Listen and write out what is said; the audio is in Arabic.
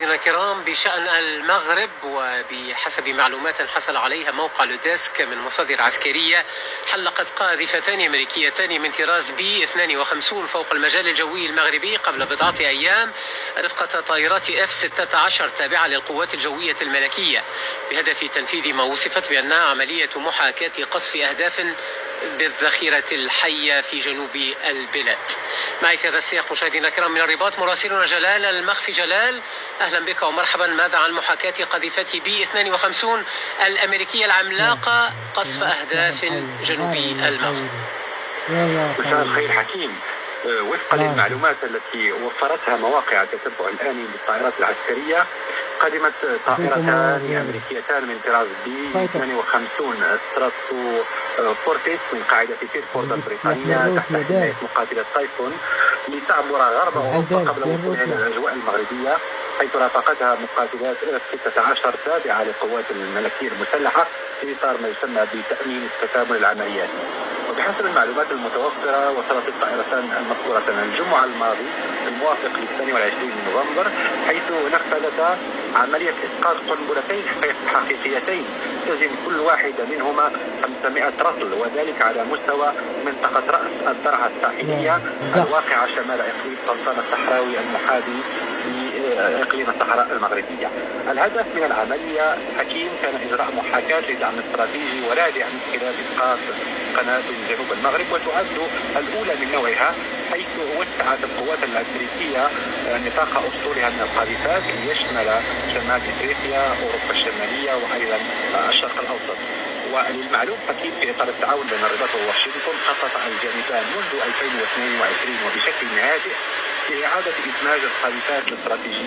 الكرام، بشأن المغرب وبحسب معلومات حصل عليها موقع لوديسك من مصادر عسكرية، حلقت قاذفتان أمريكيتان من طراز بي 52 فوق المجال الجوي المغربي قبل بضعة أيام رفقة طائرات F-16 تابعة للقوات الجوية الملكية، بهدف تنفيذ ما وصفت بأنها عملية محاكاة قصف أهداف بالذخيرة الحية في جنوب البلاد. معي في هذا السياق مشاهدينا الكرام من الرباط مراسلنا جلال المخفي. جلال، أهلا بك ومرحبا. ماذا عن محاكاة قذيفة بي 52 الأمريكية العملاقة قصف أهداف جنوبي المغرب؟ مساء الخير حكيم. وفقا للمعلومات التي وفرتها مواقع التتبع الآني للطائرات العسكرية، قدمت طائرتان أمريكيتان من طراز بي 52 ستراتو فورتيس من قاعدة بيرفورد البريطانية تحت حماية مقاتلة تايفون لتعبر غرب أوروبا قبل وصولها إلى الأجواء المغربية، حيث رافقتها مقاتلات F-16 تابعة للقوات الملكية المسلحة في إطار ما يسمى بتأمين التكامل العملياتي. وبحسب المعلومات المتوفرة، وصلت الطائرتان المذكورة الجمعة الماضي الموافق ل 22 نوفمبر، حيث نفذتا عملية إسقاط قنبلتين حقيقيتين تزن كل واحدة منهما 500 رطل، وذلك على مستوى منطقة رأس الدرعا الساحلية الواقعة شمال إقليم طنطان الصحراوي المحاذي لإقليم الصحراء المغربية. الهدف من العملية حكيم كان إجراء محاكاة لدعم استراتيجي ورادع من خلال إسقاط قنابل جنوب المغرب، وتعد الأولى من نوعها، حيث وسعت القوات الأمريكية نطاق أسطولها من القاذفات ليشمل شمال إفريقيا، أوروبا الشمالية، وأيضا الشرق الأوسط. وللمعلوم حكيم، في إطار التعاون بين الرباط وواشنطن، خطط الجانبان منذ 2022 وبشكل هادئ في إعادة إدماج القاذفات الاستراتيجية